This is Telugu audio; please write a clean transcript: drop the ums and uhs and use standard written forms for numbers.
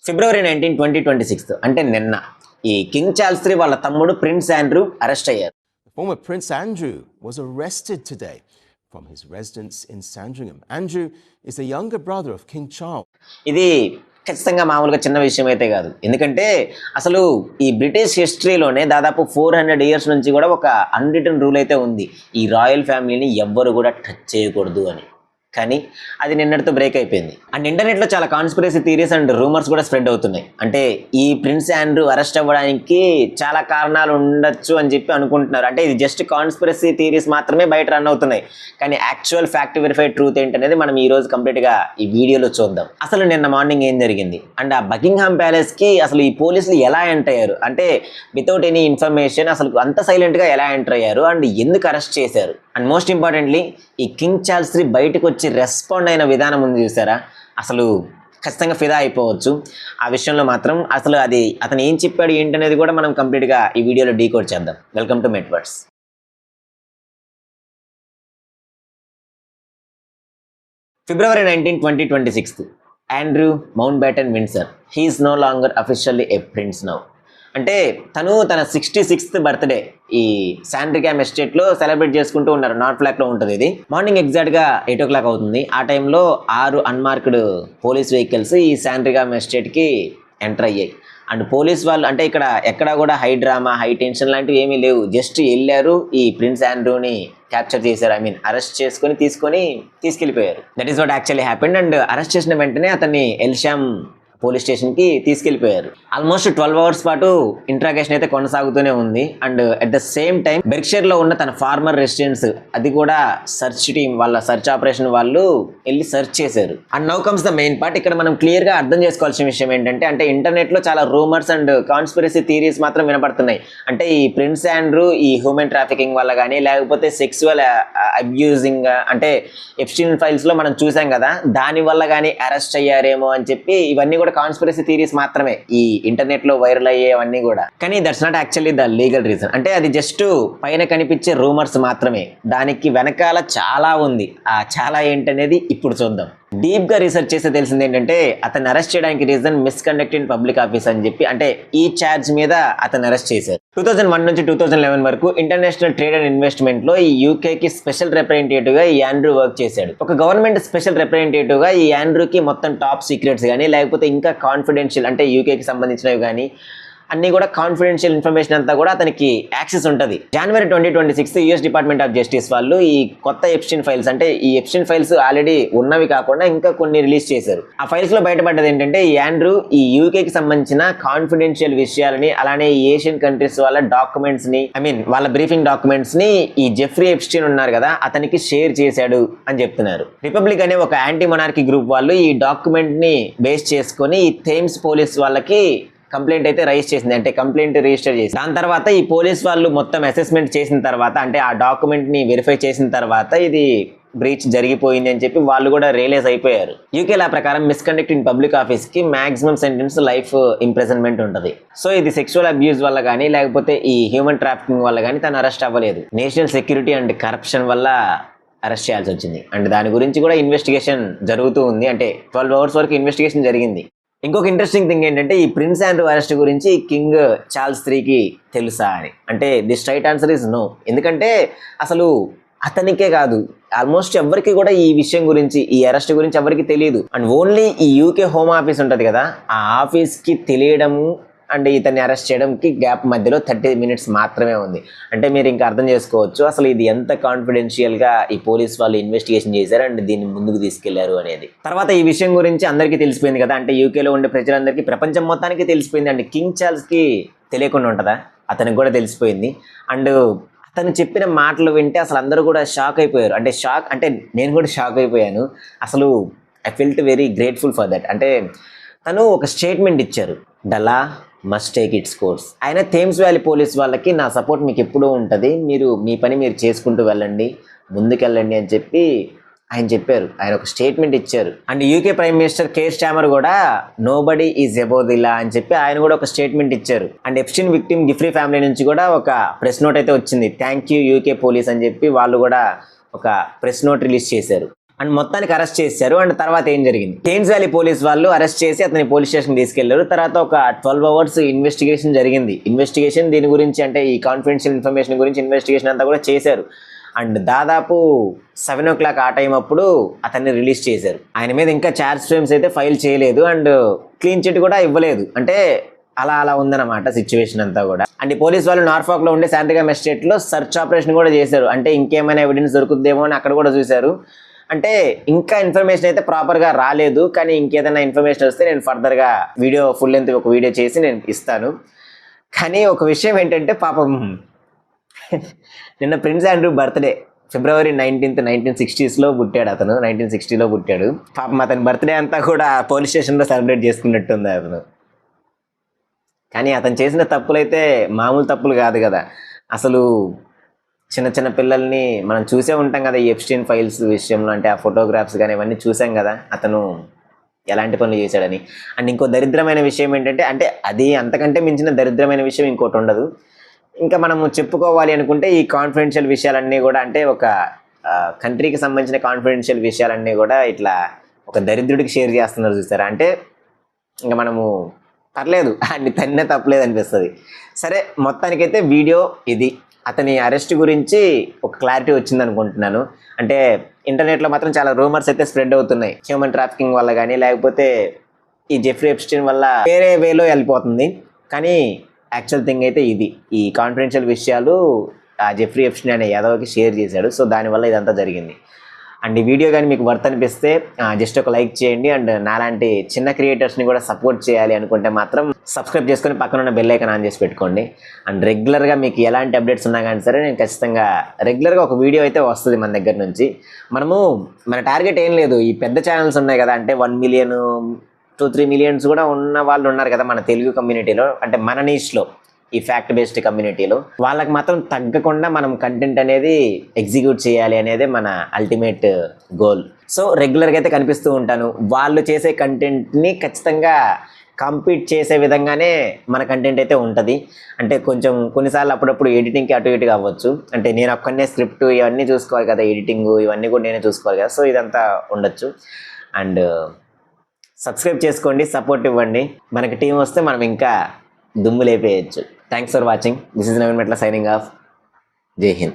ఫిబ్రవరి 19, 2026 అంటే నిన్న ఈ కింగ్ చార్ల్స్ III వాళ్ళ తమ్ముడు ప్రిన్స్ ఆండ్రూ అరెస్ట్ అయ్యారు. Former Prince Andrew was arrested today from his residence in Sandringham. Andrew is the younger brother of King Charles. ఇది ఖచ్చితంగా మామూలుగా చిన్న విషయం అయితే కాదు. ఎందుకంటే అసలు ఈ బ్రిటిష్ హిస్టరీలోనే దాదాపు 400 ఇయర్స్ నుంచి కూడా ఒక అన్రిటన్ రూల్ అయితే ఉంది, ఈ రాయల్ ఫ్యామిలీని ఎవ్వరు కూడా టచ్ చేయకూడదు అని. కానీ అది నిన్నటితో బ్రేక్ అయిపోయింది. అండ్ ఇంటర్నెట్లో చాలా కాన్స్పిరసీ థియరీస్ అండ్ రూమర్స్ కూడా స్ప్రెడ్ అవుతున్నాయి. అంటే ఈ ప్రిన్స్ ఆండ్రూ అరెస్ట్ అవ్వడానికి చాలా కారణాలు ఉండొచ్చు అని చెప్పి అనుకుంటున్నారు. అంటే ఇది జస్ట్ కాన్స్పిరసీ థియరీస్ మాత్రమే బయట రన్ అవుతున్నాయి, కానీ యాక్చువల్ ఫ్యాక్ట్ వెరిఫైడ్ ట్రూత్ ఏంటనేది మనం ఈ రోజు కంప్లీట్గా ఈ వీడియోలో చూద్దాం. అసలు నిన్న మార్నింగ్ ఏం జరిగింది అండ్ ఆ బకింగ్హామ్ ప్యాలెస్కి అసలు ఈ పోలీసులు ఎలా ఎంటర్ అయ్యారు, అంటే వితౌట్ ఎనీ ఇన్ఫర్మేషన్ అసలు అంత సైలెంట్గా ఎలా ఎంటర్ అయ్యారు అండ్ ఎందుకు అరెస్ట్ చేశారు, అండ్ మోస్ట్ ఇంపార్టెంట్లీ ఈ కింగ్ చార్ల్స్ III బయటకు వచ్చి రెస్పాండ్ అయిన విధానం ఉంది చూసారా, అసలు ఖచ్చితంగా ఫిదా అయిపోవచ్చు. ఆ విషయంలో మాత్రం అసలు అది అతను ఏం చెప్పాడు ఏంటనేది కూడా మనం కంప్లీట్గా ఈ వీడియోలో డీకోడ్ చేద్దాం. Welcome to Metwords. February 19, 2026 Andrew Mountbatten Windsor he is no longer officially a prince now. అంటే తను తన 66th బర్త్డే ఈ శాండ్రింఘమ్ ఎస్టేట్లో సెలబ్రేట్ చేసుకుంటూ ఉన్నారు. నార్త్ ఫ్లాక్లో ఉంటుంది ఇది. మార్నింగ్ ఎగ్జాక్ట్గా 8 o'clock అవుతుంది. ఆ టైంలో 6 అన్మార్క్డ్ పోలీస్ వెహికల్స్ ఈ శాండ్రింఘమ్ ఎస్టేట్కి ఎంటర్ అయ్యాయి. అండ్ పోలీస్ వాళ్ళు అంటే ఇక్కడ ఎక్కడా కూడా హై డ్రామా హై టెన్షన్ లాంటివి ఏమీ లేవు, జస్ట్ వెళ్ళారు, ఈ ప్రిన్స్ ఆండ్రూని క్యాప్చర్ చేశారు, అరెస్ట్ చేసుకొని తీసుకెళ్ళిపోయారు. That is what actually happened. And arrest చేసిన వెంటనే అతన్ని ఎల్షామ్ పోలీస్ స్టేషన్కి తీసుకెళ్ళిపోయారు. ఆల్మోస్ట్ 12 hours పాటు ఇంట్రాగేషన్ అయితే కొనసాగుతూనే ఉంది. And at the same time బెర్క్షైర్లో ఉన్న తన ఫార్మర్ రెసిడెన్స్ అది కూడా సర్చ్ టీం వాళ్ళ సర్చ్ ఆపరేషన్ వాళ్ళు వెళ్ళి సర్చ్ చేశారు. And now comes the main part. ఇక్కడ మనం క్లియర్గా అర్థం చేసుకోవాల్సిన విషయం ఏంటంటే అంటే ఇంటర్నెట్లో చాలా రూమర్స్ అండ్ కాన్స్పిరసీ థియరీస్ మాత్రం వినపడుతున్నాయి. అంటే ఈ ప్రిన్స్ ఆండ్రూ ఈ హ్యూమన్ ట్రాఫికింగ్ వల్ల కానీ లేకపోతే సెక్సువల్ అబ్యూజింగ్ అంటే ఎప్స్టీన్ ఫైల్స్లో మనం చూసాం కదా, దాని వల్ల కానీ అరెస్ట్ అయ్యారేమో అని చెప్పి ఇవన్నీ కూడా కాన్స్పిరసీ థియరీస్ మాత్రమే ఈ ఇంటర్నెట్ లో వైరల్ అయ్యేవన్నీ కూడా. కానీ that's not actually the legal reason. అంటే అది జస్ట్ పైన కనిపించే రూమర్స్ మాత్రమే, దానికి వెనకాల చాలా ఉంది. ఆ చాలా ఏంటనేది ఇప్పుడు చూద్దాం. డీప్ గా రీసెర్చ్ చేస్తే తెలిసింది ఏంటంటే అతన్ని అరెస్ట్ చేయడానికి reason misconduct in public office అని చెప్పి, అంటే ఈ ఛార్జ్ మీద అతను అరెస్ట్ చేశారు. 2001 నుంచి 2011 వరకు ఇంటర్నేషనల్ ట్రేడ్ అండ్ ఇన్వెస్ట్మెంట్ లో ఈ యూకేకి స్పెషల్ రిప్రజెంటేటివ్ గా ఈ ఆండ్రూ వర్క్ చేశాడు. ఒక గవర్నమెంట్ స్పెషల్ రిప్రజెంటేటివ్ గా ఈ ఆండ్రూకి మొత్తం టాప్ సీక్రెట్స్ కానీ లేకపోతే ఇంకా కాన్ఫిడెన్షియల్ అంటే యూకేకి సంబంధించినవి కానీ అన్నీ కూడా కాన్ఫిడెన్షియల్ ఇన్ఫర్మేషన్ అంతా కూడా అతనికి యాక్సెస్ ఉంటుంది. January 2026 US department of justice వాళ్ళు ఈ కొత్త ఎప్స్టీన్ ఫైల్స్ అంటే ఈ ఎప్స్టీన్ ఫైల్స్ ఆల్రెడీ ఉన్నవి కాకుండా ఇంకా కొన్ని రిలీజ్ చేశారు. ఆ ఫైల్స్ లో బయటపడ్డది ఏంటంటే ఈ ఆండ్రూ ఈ యూకేకి సంబంధించిన కాన్ఫిడెన్షియల్ విషయాలని అలానే ఏషియన్ కంట్రీస్ వాళ్ళ డాక్యుమెంట్స్ ని వాళ్ళ బ్రీఫింగ్ డాక్యుమెంట్స్ ని ఈ జెఫ్రీ ఎప్స్టీన్ ఉన్నారు కదా అతనికి షేర్ చేశాడు అని చెప్తున్నారు. రిపబ్లిక్ అనే ఒక యాంటీ మొనార్కీ గ్రూప్ వాళ్ళు ఈ డాక్యుమెంట్ ని బేస్ చేసుకొని ఈ థేమ్స్ పోలీస్ వాళ్ళకి కంప్లైంట్ అయితే రైజ్ చేసింది, అంటే కంప్లైంట్ రిజిస్టర్ చేసింది. దాని తర్వాత ఈ పోలీస్ వాళ్ళు మొత్తం అసెస్మెంట్ చేసిన తర్వాత అంటే ఆ డాక్యుమెంట్ ని వెరిఫై చేసిన తర్వాత ఇది బ్రీచ్ జరిగిపోయింది అని చెప్పి వాళ్ళు కూడా రియలైజ్ అయిపోయారు. యూకే లా ప్రకారం మిస్కండక్ట్ ఇన్ పబ్లిక్ ఆఫీస్ కి మాక్సిమం సెంటెన్స్ లైఫ్ ఇంప్రిజన్మెంట్ ఉంటుంది. సో ఇది సెక్షువల్ అబ్యూస్ వల్ల కానీ లేకపోతే ఈ హ్యూమన్ ట్రాఫికింగ్ వల్ల కానీ తను అరెస్ట్ అవ్వలేదు, నేషనల్ సెక్యూరిటీ అండ్ కరప్షన్ వల్ల అరెస్ట్ చేయాల్సి వచ్చింది. అండ్ దాని గురించి కూడా ఇన్వెస్టిగేషన్ జరుగుతూ ఉంది. అంటే 12 hours వరకు ఇన్వెస్టిగేషన్ జరిగింది. ఇంకొక ఇంట్రెస్టింగ్ థింగ్ ఏంటంటే ఈ ప్రిన్స్ ఆండ్రూ అరెస్ట్ గురించి కింగ్ చార్ల్స్ IIIకి తెలుసా అని అంటే the straight answer is no. ఎందుకంటే అసలు అతనికే కాదు ఆల్మోస్ట్ ఎవరికి కూడా ఈ విషయం గురించి ఈ అరెస్ట్ గురించి ఎవరికి తెలియదు. అండ్ ఓన్లీ ఈ యూకే హోమ్ ఆఫీస్ ఉంటుంది కదా ఆ ఆఫీస్కి తెలియడము అండ్ ఇతన్ని అరెస్ట్ చేయడానికి గ్యాప్ మధ్యలో 30 minutes మాత్రమే ఉంది. అంటే మీరు ఇంకా అర్థం చేసుకోవచ్చు అసలు ఇది ఎంత కాన్ఫిడెన్షియల్గా ఈ పోలీస్ వాళ్ళు ఇన్వెస్టిగేషన్ చేశారు అండ్ దీన్ని ముందుకు తీసుకెళ్లారు అనేది. తర్వాత ఈ విషయం గురించి అందరికీ తెలిసిపోయింది కదా, అంటే యూకేలో ఉండే ప్రజలందరికీ ప్రపంచం మొత్తానికి తెలిసిపోయింది. అండ్ కింగ్ చార్ల్స్కి తెలియకుండా ఉంటుందా, అతనికి కూడా తెలిసిపోయింది. అండ్ అతను చెప్పిన మాటలు వింటే అసలు అందరూ కూడా షాక్ అయిపోయారు. అంటే షాక్ అంటే నేను కూడా షాక్ అయిపోయాను. అసలు I felt very grateful for that. అంటే తను ఒక స్టేట్మెంట్ ఇచ్చారు, డలా మస్ట్ టేక్ ఇట్స్ కోర్స్. ఆయన థేమ్స్ వ్యాలీ పోలీస్ వాళ్ళకి నా సపోర్ట్ మీకు ఎప్పుడూ ఉంటుంది, మీరు మీ పని మీరు చేసుకుంటూ వెళ్ళండి, ముందుకెళ్ళండి అని చెప్పి ఆయన చెప్పారు. ఆయన ఒక స్టేట్మెంట్ ఇచ్చారు. And UK prime minister Keir Starmer కూడా nobody is above the law అని చెప్పి ఆయన కూడా ఒక స్టేట్మెంట్ ఇచ్చారు. And Epstein victim Giuffre family నుంచి కూడా ఒక ప్రెస్ నోట్ అయితే వచ్చింది, థ్యాంక్ యూ యూకే పోలీస్ అని చెప్పి వాళ్ళు కూడా ఒక ప్రెస్ నోట్ రిలీజ్ చేశారు. అండ్ మొత్తానికి అరెస్ట్ చేశారు. అండ్ తర్వాత ఏం జరిగింది, థేమ్స్ వ్యాలీ పోలీస్ వాళ్ళు అరెస్ట్ చేసి అతని పోలీస్ స్టేషన్ తీసుకెళ్లారు. తర్వాత ఒక 12 అవర్స్ ఇన్వెస్టిగేషన్ జరిగింది. ఇన్వెస్టిగేషన్ దీని గురించి, అంటే ఈ కాన్ఫిడెన్షియల్ ఇన్ఫర్మేషన్ గురించి ఇన్వెస్టిగేషన్ అంతా కూడా చేశారు. అండ్ దాదాపు 7 o'clock ఆ టైం అప్పుడు అతన్ని రిలీజ్ చేశారు. ఆయన మీద ఇంకా ఛార్జ్ ఫ్రేమ్స్ అయితే ఫైల్ చేయలేదు అండ్ క్లీన్ చిట్ కూడా ఇవ్వలేదు. అంటే అలా ఉందన్నమాట సిచ్యువేషన్ అంతా కూడా. అండ్ ఈ పోలీస్ వాళ్ళు నార్ఫాక్ లో ఉండే శాంతిగామ్ ఎస్టేట్ లో సర్చ్ ఆపరేషన్ కూడా చేశారు. అంటే ఇంకేమైనా ఎవిడెన్స్ దొరుకుతుందేమో అని అక్కడ కూడా చూశారు. అంటే ఇంకా ఇన్ఫర్మేషన్ అయితే ప్రాపర్గా రాలేదు, కానీ ఇంకేదైనా ఇన్ఫర్మేషన్ వస్తే నేను ఫర్దర్గా ఫుల్ లెంత్ ఒక వీడియో చేసి నేను ఇస్తాను. కానీ ఒక విషయం ఏంటంటే, పాపం నిన్న prince Andrew birthday February 19th 1960s పుట్టాడు అతను. 1960లో పుట్టాడు. పాపం అతని బర్త్డే అంతా కూడా పోలీస్ స్టేషన్లో సెలబ్రేట్ చేసుకున్నట్టుంది అతను. కానీ అతను చేసిన తప్పులైతే మామూలు తప్పులు కాదు కదా. అసలు చిన్న పిల్లల్ని మనం చూసే ఉంటాం కదా ఈ ఎప్స్టీన్ ఫైల్స్ విషయంలో. అంటే ఆ ఫోటోగ్రాఫ్స్ కానీ ఇవన్నీ చూసాం కదా అతను ఎలాంటి పనులు చేశాడని. అండ్ ఇంకో దరిద్రమైన విషయం ఏంటంటే, అంటే అది అంతకంటే మించిన దరిద్రమైన విషయం ఇంకోటి ఉండదు. ఇంకా మనము చెప్పుకోవాలి అనుకుంటే ఈ కాన్ఫిడెన్షియల్ విషయాలన్నీ కూడా, అంటే ఒక కంట్రీకి సంబంధించిన కాన్ఫిడెన్షియల్ విషయాలన్నీ కూడా ఇట్లా ఒక దరిద్రుడికి షేర్ చేస్తున్నారు చూస్తారా. అంటే ఇంకా మనము పర్లేదు అన్ని తన్నే తప్పలేదు అనిపిస్తుంది. సరే, మొత్తానికైతే వీడియో ఇది. అతని అరెస్ట్ గురించి ఒక క్లారిటీ వచ్చింది అనుకుంటున్నాను. అంటే ఇంటర్నెట్లో మాత్రం చాలా రూమర్స్ అయితే స్ప్రెడ్ అవుతున్నాయి, హ్యూమన్ ట్రాఫికింగ్ వల్ల కానీ లేకపోతే ఈ జెఫ్రీ ఎప్స్టీన్ వల్ల వేరే వేలో వెళ్ళిపోతుంది. కానీ యాక్చువల్ థింగ్ అయితే ఇది, ఈ కాన్ఫిడెన్షియల్ విషయాలు ఆ జెఫ్రీ ఎప్స్టీన్ అనే యాదవ్కి షేర్ చేశాడు. సో దానివల్ల ఇదంతా జరిగింది. అండ్ ఈ వీడియో కానీ మీకు వర్త్ అనిపిస్తే జస్ట్ ఒక లైక్ చేయండి. అండ్ నాలాంటి చిన్న క్రియేటర్స్ని కూడా సపోర్ట్ చేయాలి అనుకుంటే మాత్రం సబ్స్క్రైబ్ చేసుకొని పక్కన ఉన్న బెల్ ఐకాన్ ఆన్ చేసి పెట్టుకోండి. అండ్ రెగ్యులర్గా మీకు ఎలాంటి అప్డేట్స్ ఉన్నా కానీ సరే నేను ఖచ్చితంగా రెగ్యులర్గా ఒక వీడియో అయితే వస్తుంది మన దగ్గర నుంచి. మన టార్గెట్ ఏం లేదు, ఈ పెద్ద ఛానల్స్ ఉన్నాయి కదా, అంటే 1 million 2-3 millions కూడా ఉన్న వాళ్ళు ఉన్నారు కదా మన తెలుగు కమ్యూనిటీలో, అంటే మన నీష్లో ఈ ఫ్యాక్ట్ బేస్డ్ కమ్యూనిటీలో. వాళ్ళకి మాత్రం తగ్గకుండా మనం కంటెంట్ అనేది ఎగ్జిక్యూట్ చేయాలి అనేది మన అల్టిమేట్ గోల్. సో రెగ్యులర్గా అయితే కనిపిస్తూ ఉంటాను. వాళ్ళు చేసే కంటెంట్ని ఖచ్చితంగా కంపీట్ చేసే విధంగానే మన కంటెంట్ అయితే ఉంటుంది. అంటే కొన్నిసార్లు అప్పుడప్పుడు ఎడిటింగ్కి అటు ఇటుగా అవ్వచ్చు. అంటే నేను ఒక్కనే స్క్రిప్ట్ ఇవన్నీ చూసుకోవాలి కదా, ఎడిటింగ్ ఇవన్నీ కూడా నేనే చూసుకోవాలి కదా. సో ఇదంతా ఉండొచ్చు. అండ్ సబ్స్క్రైబ్ చేసుకోండి, సపోర్ట్ ఇవ్వండి. మనకి టీం వస్తే మనం ఇంకా దుమ్ము లేపేయచ్చు. Thanks for watching. This is Naveen Metla signing of. జై హింద్.